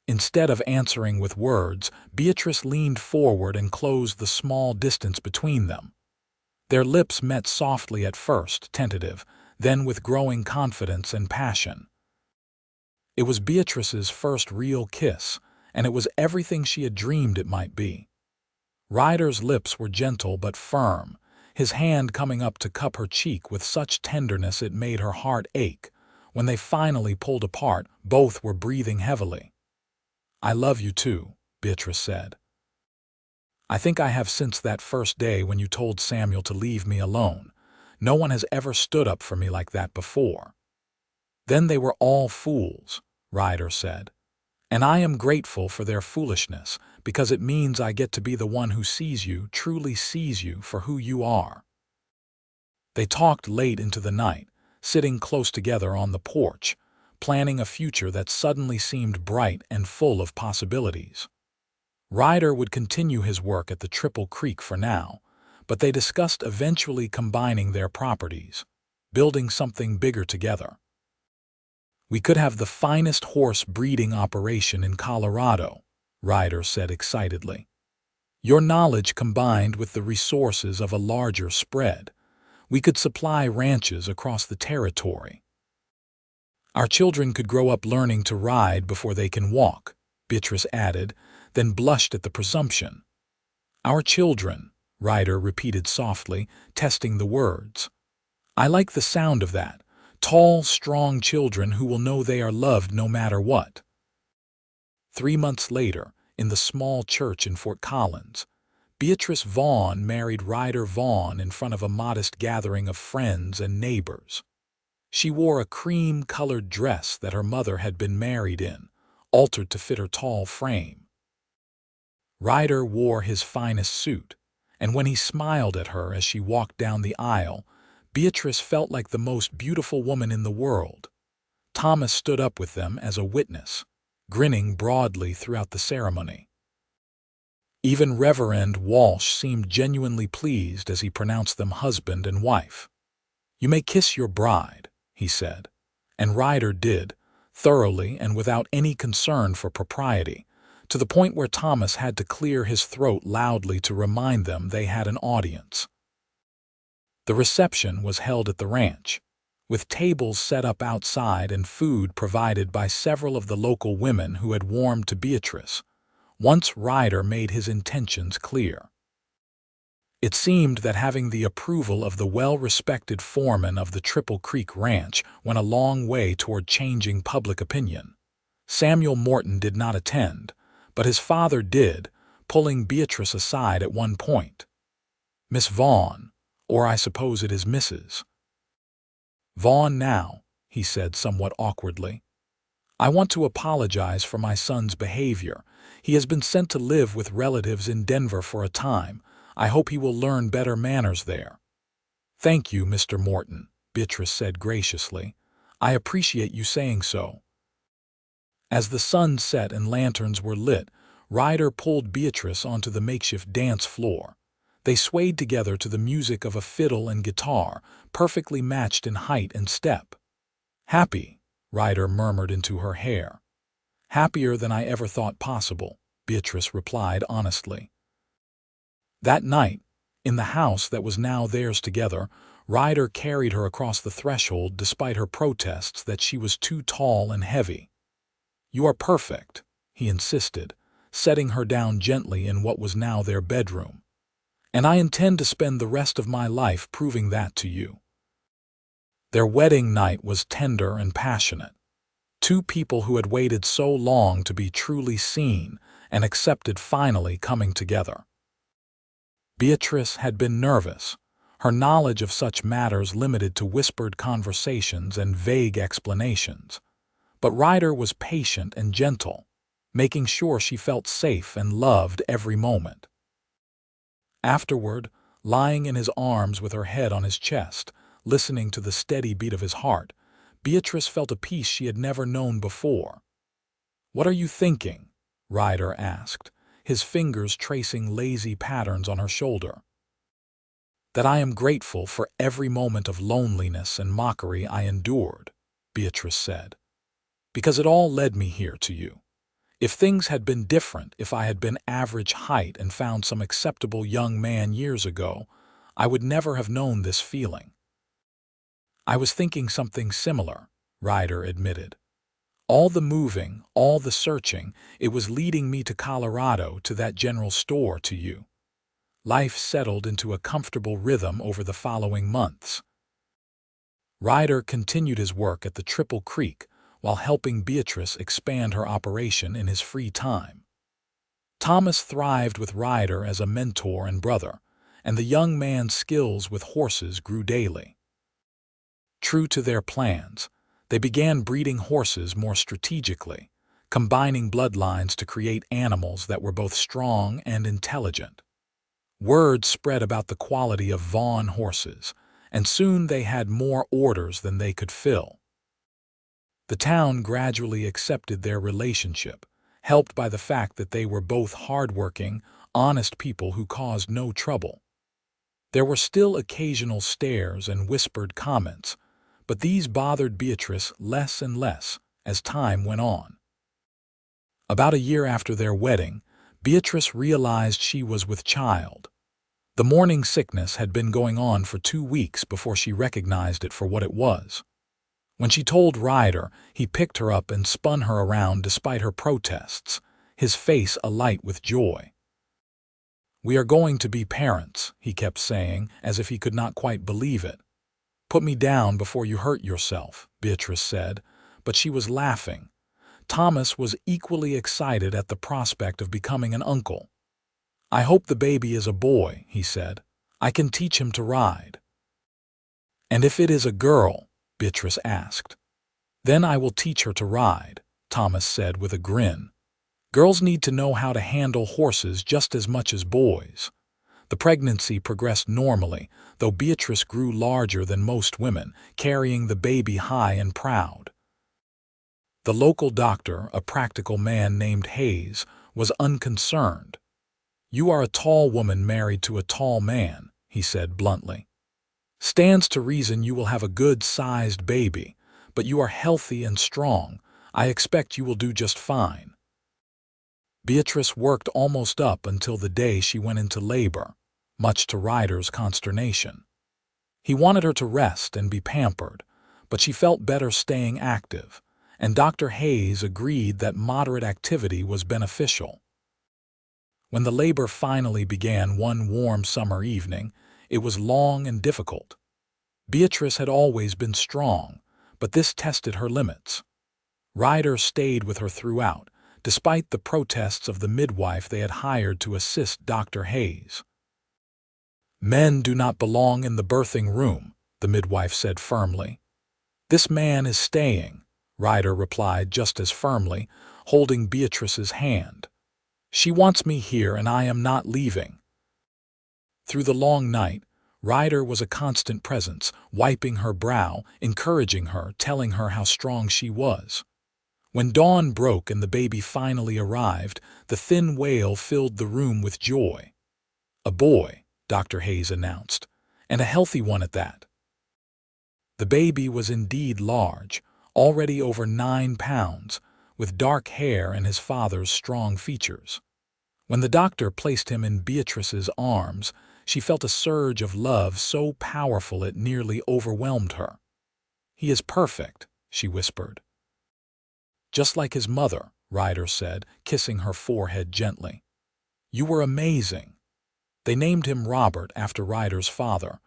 Instead of answering with words, Beatrice leaned forward and closed the small distance between them. Their lips met softly at first, tentative, then with growing confidence and passion. It was Beatrice's first real kiss, and it was everything she had dreamed it might be. Ryder's lips were gentle but firm, his hand coming up to cup her cheek with such tenderness it made her heart ache. When they finally pulled apart, both were breathing heavily. "I love you too," Beatrice said. "I think I have since that first day when you told Samuel to leave me alone. No one has ever stood up for me like that before." "Then they were all fools," Ryder said. "And I am grateful for their foolishness, because it means I get to be the one who sees you, truly sees you for who you are." They talked late into the night, sitting close together on the porch, planning a future that suddenly seemed bright and full of possibilities. Ryder would continue his work at the Triple Creek for now, but they discussed eventually combining their properties, building something bigger together. "We could have the finest horse breeding operation in Colorado," Ryder said excitedly. "Your knowledge combined with the resources of a larger spread. We could supply ranches across the territory. Our children could grow up learning to ride before they can walk," Beatrice added, then blushed at the presumption. "Our children," Ryder repeated softly, testing the words. "I like the sound of that. Tall, strong children who will know they are loved no matter what." 3 months later, in the small church in Fort Collins, Beatrice Vaughn married Ryder Vaughn in front of a modest gathering of friends and neighbors. She wore a cream-colored dress that her mother had been married in, altered to fit her tall frame. Ryder wore his finest suit, and when he smiled at her as she walked down the aisle, Beatrice felt like the most beautiful woman in the world. Thomas stood up with them as a witness, grinning broadly throughout the ceremony. Even Reverend Walsh seemed genuinely pleased as he pronounced them husband and wife. "You may kiss your bride," he said, and Ryder did, thoroughly and without any concern for propriety, to the point where Thomas had to clear his throat loudly to remind them they had an audience. The reception was held at the ranch, with tables set up outside and food provided by several of the local women who had warmed to Beatrice, once Ryder made his intentions clear. It seemed that having the approval of the well-respected foreman of the Triple Creek Ranch went a long way toward changing public opinion. Samuel Morton did not attend, but his father did, pulling Beatrice aside at one point. "Miss Vaughn, or I suppose it is Mrs. Vaughn now," he said somewhat awkwardly. "I want to apologize for my son's behavior. He has been sent to live with relatives in Denver for a time. I hope he will learn better manners there." "Thank you, Mr. Morton," Beatrice said graciously. "I appreciate you saying so." As the sun set and lanterns were lit, Ryder pulled Beatrice onto the makeshift dance floor. They swayed together to the music of a fiddle and guitar, perfectly matched in height and step. "Happy," Ryder murmured into her hair. Happier than I ever thought possible, Beatrice replied honestly. That night, in the house that was now theirs together, Ryder carried her across the threshold despite her protests that she was too tall and heavy. "You are perfect," he insisted, setting her down gently in what was now their bedroom. "And I intend to spend the rest of my life proving that to you." Their wedding night was tender and passionate. Two people who had waited so long to be truly seen and accepted finally coming together. Beatrice had been nervous, her knowledge of such matters limited to whispered conversations and vague explanations. But Ryder was patient and gentle, making sure she felt safe and loved every moment. Afterward, lying in his arms with her head on his chest, listening to the steady beat of his heart, Beatrice felt a peace she had never known before. "What are you thinking?" Ryder asked, his fingers tracing lazy patterns on her shoulder. "That I am grateful for every moment of loneliness and mockery I endured," Beatrice said, "because it all led me here to you. If things had been different, if I had been average height and found some acceptable young man years ago, I would never have known this feeling." "I was thinking something similar," Ryder admitted. "All the moving, all the searching, it was leading me to Colorado, to that general store, to you." Life settled into a comfortable rhythm over the following months. Ryder continued his work at the Triple Creek while helping Beatrice expand her operation in his free time. Thomas thrived with Ryder as a mentor and brother, and the young man's skills with horses grew daily. True to their plans, they began breeding horses more strategically, combining bloodlines to create animals that were both strong and intelligent. Word spread about the quality of Vaughn horses, and soon they had more orders than they could fill. The town gradually accepted their relationship, helped by the fact that they were both hardworking, honest people who caused no trouble. There were still occasional stares and whispered comments, but these bothered Beatrice less and less as time went on. About a year after their wedding, Beatrice realized she was with child. The morning sickness had been going on for 2 weeks before she recognized it for what it was. When she told Ryder, he picked her up and spun her around despite her protests, his face alight with joy. "We are going to be parents," he kept saying, as if he could not quite believe it. "Put me down before you hurt yourself," Beatrice said, but she was laughing. Thomas was equally excited at the prospect of becoming an uncle. "I hope the baby is a boy," he said. "I can teach him to ride." "And if it is a girl?" Beatrice asked. "Then I will teach her to ride," Thomas said with a grin. "Girls need to know how to handle horses just as much as boys." The pregnancy progressed normally, though Beatrice grew larger than most women, carrying the baby high and proud. The local doctor, a practical man named Hayes, was unconcerned. "You are a tall woman married to a tall man," he said bluntly. "Stands to reason you will have a good-sized baby, but you are healthy and strong. I expect you will do just fine." Beatrice worked almost up until the day she went into labor, much to Ryder's consternation. He wanted her to rest and be pampered, but she felt better staying active, and Dr. Hayes agreed that moderate activity was beneficial. When the labor finally began one warm summer evening, it was long and difficult. Beatrice had always been strong, but this tested her limits. Ryder stayed with her throughout, despite the protests of the midwife they had hired to assist Dr. Hayes. "Men do not belong in the birthing room," the midwife said firmly. "This man is staying," Ryder replied just as firmly, holding Beatrice's hand. "She wants me here and I am not leaving." Through the long night, Ryder was a constant presence, wiping her brow, encouraging her, telling her how strong she was. When dawn broke and the baby finally arrived, the thin wail filled the room with joy. "A boy," Dr. Hayes announced, "and a healthy one at that." The baby was indeed large, already over 9 pounds, with dark hair and his father's strong features. When the doctor placed him in Beatrice's arms, she felt a surge of love so powerful it nearly overwhelmed her. "He is perfect," she whispered. "Just like his mother," Ryder said, kissing her forehead gently. "You were amazing." They named him Robert after Ryder's father.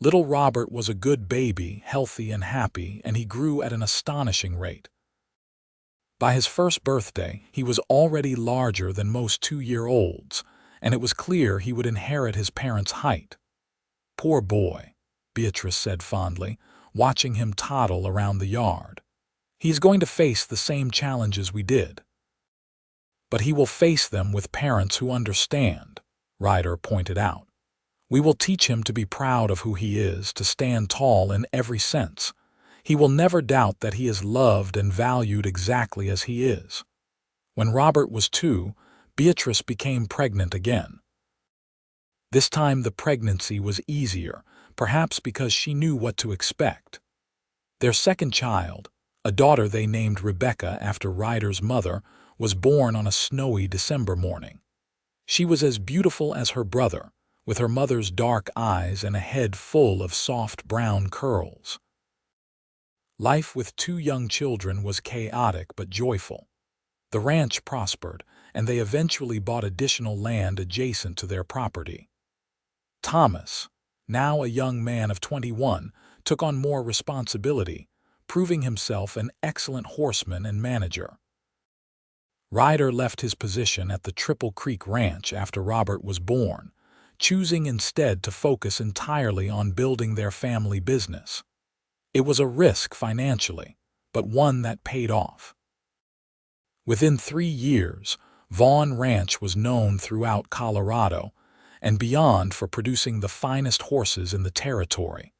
Little Robert was a good baby, healthy and happy, and he grew at an astonishing rate. By his first birthday, he was already larger than most 2-year-olds, and it was clear he would inherit his parents' height. "Poor boy," Beatrice said fondly, watching him toddle around the yard. "He's going to face the same challenges we did." "But he will face them with parents who understand," Ryder pointed out. "We will teach him to be proud of who he is, to stand tall in every sense. He will never doubt that he is loved and valued exactly as he is." When Robert was 2, Beatrice became pregnant again. This time the pregnancy was easier, perhaps because she knew what to expect. Their second child, a daughter they named Rebecca after Ryder's mother, was born on a snowy December morning. She was as beautiful as her brother, with her mother's dark eyes and a head full of soft brown curls. Life with 2 young children was chaotic but joyful. The ranch prospered, and they eventually bought additional land adjacent to their property. Thomas, now a young man of 21, took on more responsibility, proving himself an excellent horseman and manager. Ryder left his position at the Triple Creek Ranch after Robert was born, choosing instead to focus entirely on building their family business. It was a risk financially, but one that paid off. Within 3 years, Vaughn Ranch was known throughout Colorado and beyond for producing the finest horses in the territory.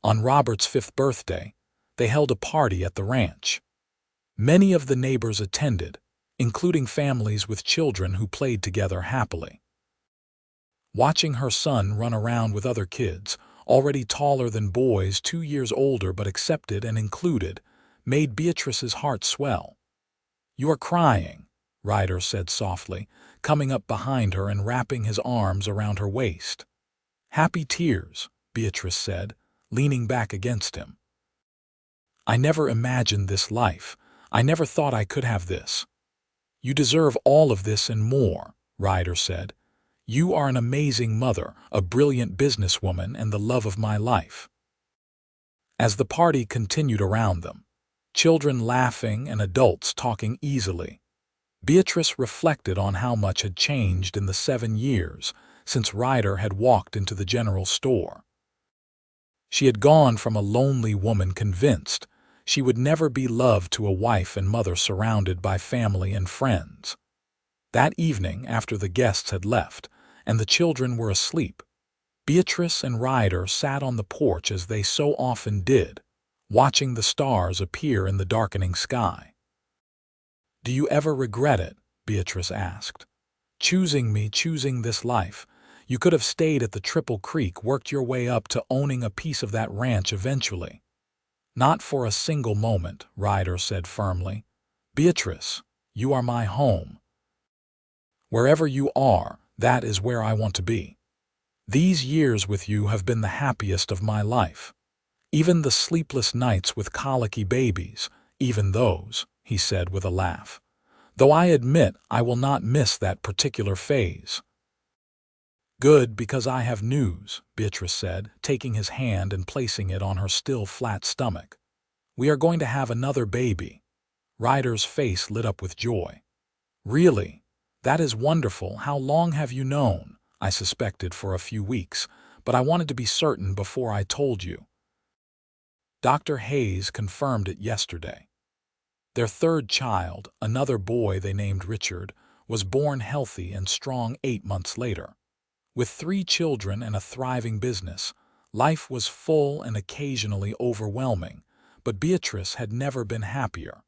On Robert's 5th birthday, they held a party at the ranch. Many of the neighbors attended, including families with children who played together happily. Watching her son run around with other kids, already taller than boys 2 years older but accepted and included, made Beatrice's heart swell. "You are crying," Ryder said softly, coming up behind her and wrapping his arms around her waist. "Happy tears," Beatrice said, leaning back against him. "I never imagined this life. I never thought I could have this." "You deserve all of this and more," Ryder said. "You are an amazing mother, a brilliant businesswoman, and the love of my life." As the party continued around them, children laughing and adults talking easily, Beatrice reflected on how much had changed in the 7 years since Ryder had walked into the general store. She had gone from a lonely woman convinced she would never be loved to a wife and mother surrounded by family and friends. That evening, after the guests had left and the children were asleep, Beatrice and Ryder sat on the porch as they so often did, watching the stars appear in the darkening sky. "Do you ever regret it?" Beatrice asked. "Choosing me, choosing this life. You could have stayed at the Triple Creek, worked your way up to owning a piece of that ranch eventually." "Not for a single moment," Ryder said firmly. "Beatrice, you are my home. Wherever you are, that is where I want to be. These years with you have been the happiest of my life. Even the sleepless nights with colicky babies, even those," he said with a laugh. "Though I admit I will not miss that particular phase." "Good, because I have news," Beatrice said, taking his hand and placing it on her still flat stomach. "We are going to have another baby." Ryder's face lit up with joy. "Really? That is wonderful. How long have you known?" "I suspected for a few weeks, but I wanted to be certain before I told you." Dr. Hayes confirmed it yesterday. Their 3rd child, another boy they named Richard, was born healthy and strong 8 months later. With 3 children and a thriving business, life was full and occasionally overwhelming, but Beatrice had never been happier.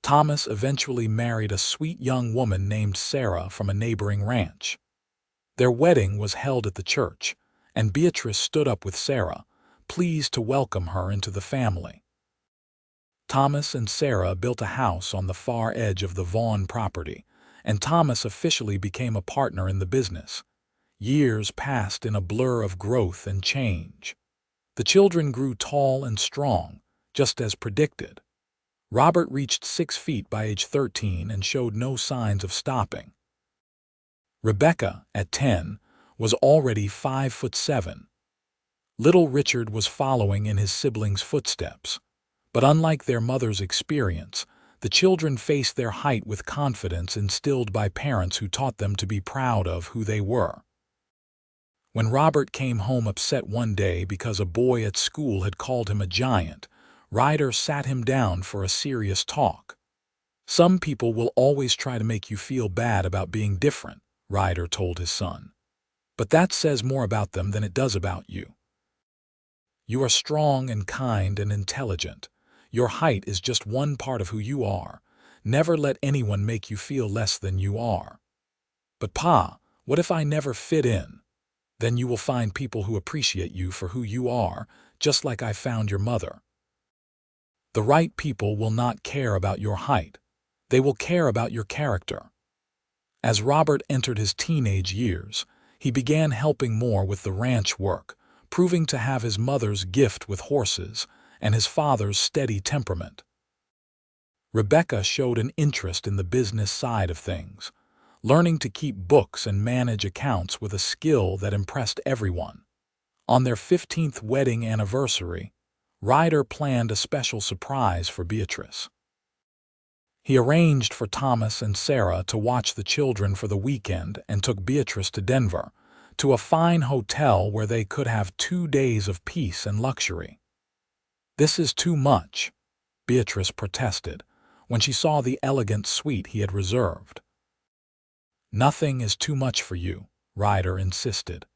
Thomas eventually married a sweet young woman named Sarah from a neighboring ranch. Their wedding was held at the church, and Beatrice stood up with Sarah, pleased to welcome her into the family. Thomas and Sarah built a house on the far edge of the Vaughn property, and Thomas officially became a partner in the business. Years passed in a blur of growth and change. The children grew tall and strong, just as predicted. Robert reached 6 feet by age 13 and showed no signs of stopping. Rebecca, at 10, was already 5'7". Little Richard was following in his siblings' footsteps. But unlike their mother's experience, the children faced their height with confidence instilled by parents who taught them to be proud of who they were. When Robert came home upset one day because a boy at school had called him a giant, Ryder sat him down for a serious talk. "Some people will always try to make you feel bad about being different," Ryder told his son. "But that says more about them than it does about you. You are strong and kind and intelligent. Your height is just one part of who you are. Never let anyone make you feel less than you are." "But Pa, what if I never fit in?" "Then you will find people who appreciate you for who you are, just like I found your mother. The right people will not care about your height. They will care about your character." As Robert entered his teenage years, he began helping more with the ranch work, proving to have his mother's gift with horses and his father's steady temperament. Rebecca showed an interest in the business side of things, learning to keep books and manage accounts with a skill that impressed everyone. On their 15th wedding anniversary, Ryder planned a special surprise for Beatrice. He arranged for Thomas and Sarah to watch the children for the weekend and took Beatrice to Denver, to a fine hotel where they could have 2 days of peace and luxury. "This is too much," Beatrice protested when she saw the elegant suite he had reserved. "Nothing is too much for you," Ryder insisted.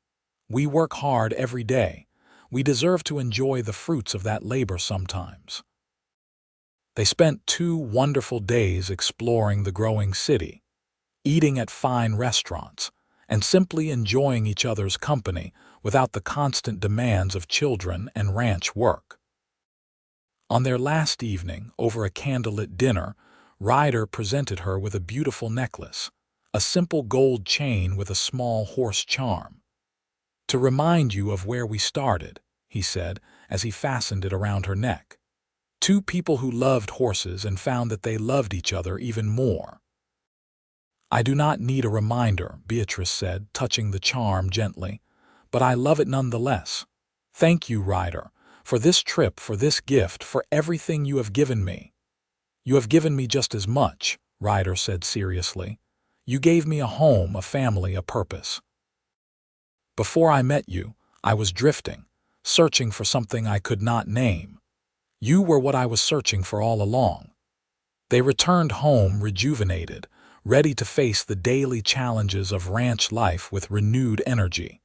"We work hard every day. We deserve to enjoy the fruits of that labor sometimes." They spent 2 wonderful days exploring the growing city, eating at fine restaurants, and simply enjoying each other's company without the constant demands of children and ranch work. On their last evening, over a candlelit dinner, Ryder presented her with a beautiful necklace, a simple gold chain with a small horse charm. "To remind you of where we started," he said as he fastened it around her neck. "2 people who loved horses and found that they loved each other even more." "I do not need a reminder," Beatrice said, touching the charm gently, "but I love it nonetheless. Thank you, Ryder, for this trip, for this gift, for everything you have given me." "You have given me just as much," Ryder said seriously. "You gave me a home, a family, a purpose. Before I met you, I was drifting, searching for something I could not name. You were what I was searching for all along." They returned home rejuvenated, ready to face the daily challenges of ranch life with renewed energy.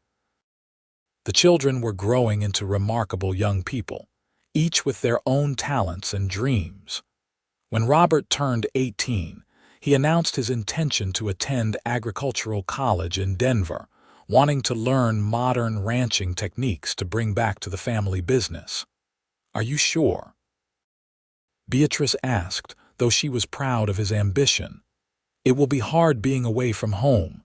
The children were growing into remarkable young people, each with their own talents and dreams. When Robert turned 18, he announced his intention to attend agricultural college in Denver, wanting to learn modern ranching techniques to bring back to the family business. "Are you sure?" Beatrice asked, though she was proud of his ambition. "It will be hard being away from home."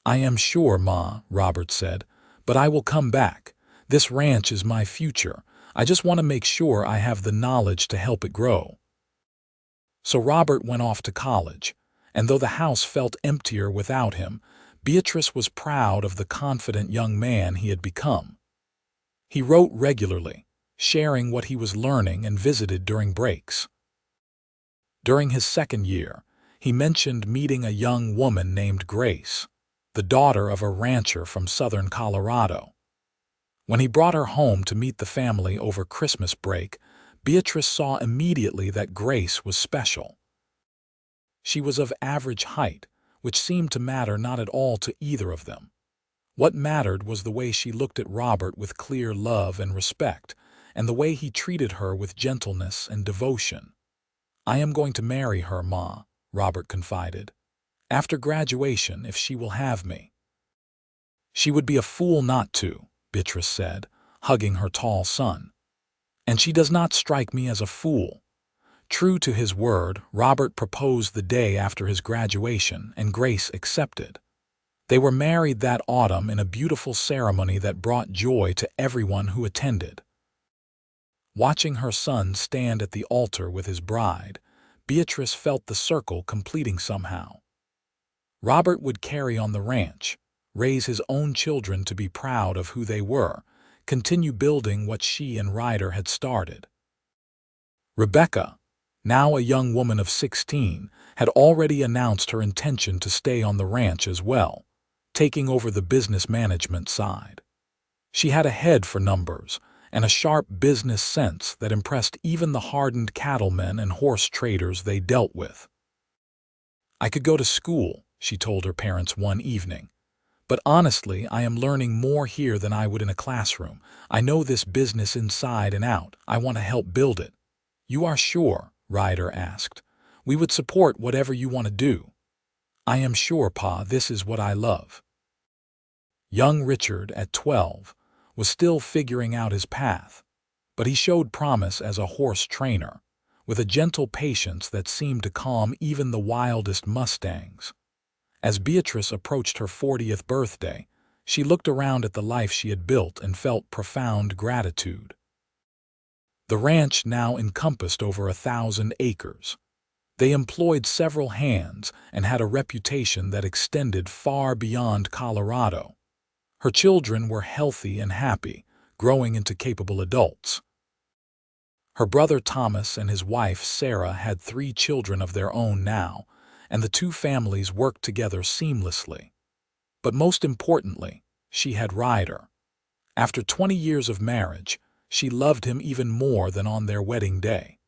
"I am sure, Ma," Robert said, "but I will come back. This ranch is my future. I just want to make sure I have the knowledge to help it grow." So Robert went off to college, and though the house felt emptier without him, Beatrice was proud of the confident young man he had become. He wrote regularly, sharing what he was learning, and visited during breaks. During his 2nd year, he mentioned meeting a young woman named Grace, the daughter of a rancher from southern Colorado. When he brought her home to meet the family over Christmas break, Beatrice saw immediately that Grace was special. She was of average height, which seemed to matter not at all to either of them. What mattered was the way she looked at Robert with clear love and respect, and the way he treated her with gentleness and devotion. "I am going to marry her, Ma," Robert confided. "After graduation, if she will have me." "She would be a fool not to," Beatrice said, hugging her tall son. "And she does not strike me as a fool. True to his word, Robert proposed the day after his graduation, and Grace accepted. They were married that autumn in a beautiful ceremony that brought joy to everyone who attended. Watching her son stand at the altar with his bride, Beatrice felt the circle completing somehow. Robert would carry on the ranch, raise his own children to be proud of who they were, continue building what she and Ryder had started. Rebecca, now a young woman of 16, had already announced her intention to stay on the ranch as well, taking over the business management side. She had a head for numbers and a sharp business sense that impressed even the hardened cattlemen and horse traders they dealt with. "I could go to school," she told her parents one evening, "but honestly, I am learning more here than I would in a classroom. I know this business inside and out. I want to help build it." "You are sure?" Ryder asked. "We would support whatever you want to do." "I am sure, Pa, this is what I love." Young Richard, at 12, was still figuring out his path, but he showed promise as a horse trainer, with a gentle patience that seemed to calm even the wildest mustangs. As Beatrice approached her 40th birthday, she looked around at the life she had built and felt profound gratitude. The ranch now encompassed over 1,000 acres. They employed several hands and had a reputation that extended far beyond Colorado. Her children were healthy and happy, growing into capable adults. Her brother Thomas and his wife Sarah had 3 children of their own now, and the two families worked together seamlessly. But most importantly, she had Ryder. After 20 years of marriage, she loved him even more than on their wedding day.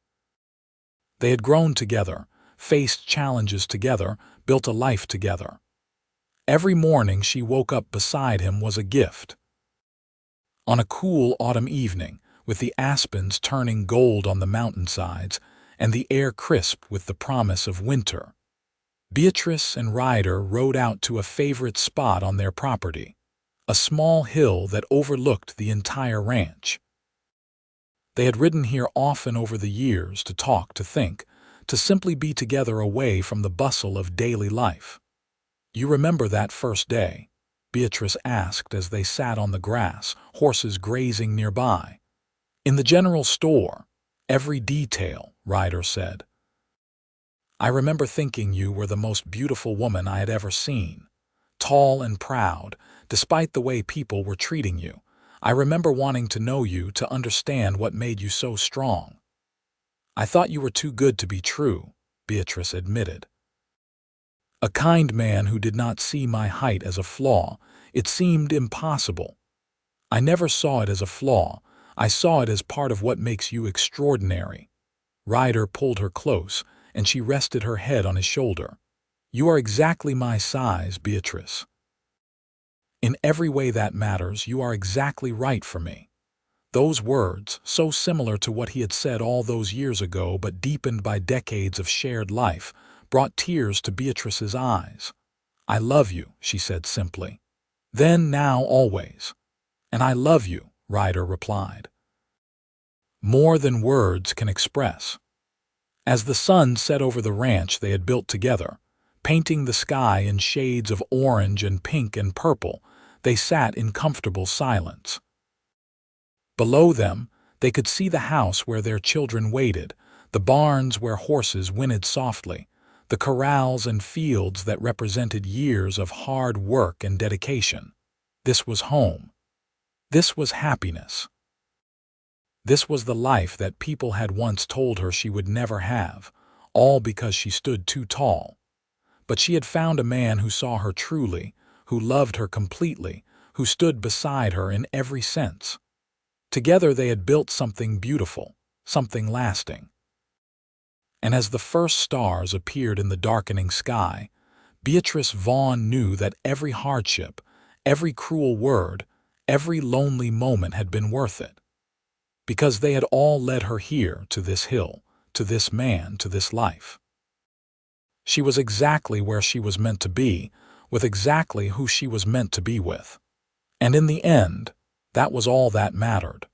They had grown together, faced challenges together, built a life together. Every morning she woke up beside him was a gift. On a cool autumn evening, with the aspens turning gold on the mountainsides and the air crisp with the promise of winter, Beatrice and Ryder rode out to a favorite spot on their property, a small hill that overlooked the entire ranch. They had ridden here often over the years to talk, to think, to simply be together away from the bustle of daily life. "You remember that first day?" Beatrice asked as they sat on the grass, horses grazing nearby. "In the general store, every detail," Ryder said. "I remember thinking you were the most beautiful woman I had ever seen. Tall and proud, despite the way people were treating you. I remember wanting to know you to understand what made you so strong." "I thought you were too good to be true," Beatrice admitted. "A kind man who did not see my height as a flaw. It seemed impossible." "I never saw it as a flaw. I saw it as part of what makes you extraordinary." Ryder pulled her close, and she rested her head on his shoulder. "You are exactly my size, Beatrice. In every way that matters, you are exactly right for me." Those words, so similar to what he had said all those years ago but deepened by decades of shared life, brought tears to Beatrice's eyes. "I love you," she said simply. "Then, now, always." "And I love you," Ryder replied. More than words can express. As the sun set over the ranch they had built together, painting the sky in shades of orange and pink and purple, they sat in comfortable silence. Below them, they could see the house where their children waited, the barns where horses whinnied softly, the corrals and fields that represented years of hard work and dedication. This was home. This was happiness. This was the life that people had once told her she would never have, all because she stood too tall. But she had found a man who saw her truly, who loved her completely, who stood beside her in every sense. Together they had built something beautiful, something lasting. And as the first stars appeared in the darkening sky, Beatrice Vaughn knew that every hardship, every cruel word, every lonely moment had been worth it. Because they had all led her here, to this hill, to this man, to this life. She was exactly where she was meant to be, with exactly who she was meant to be with. And in the end, that was all that mattered.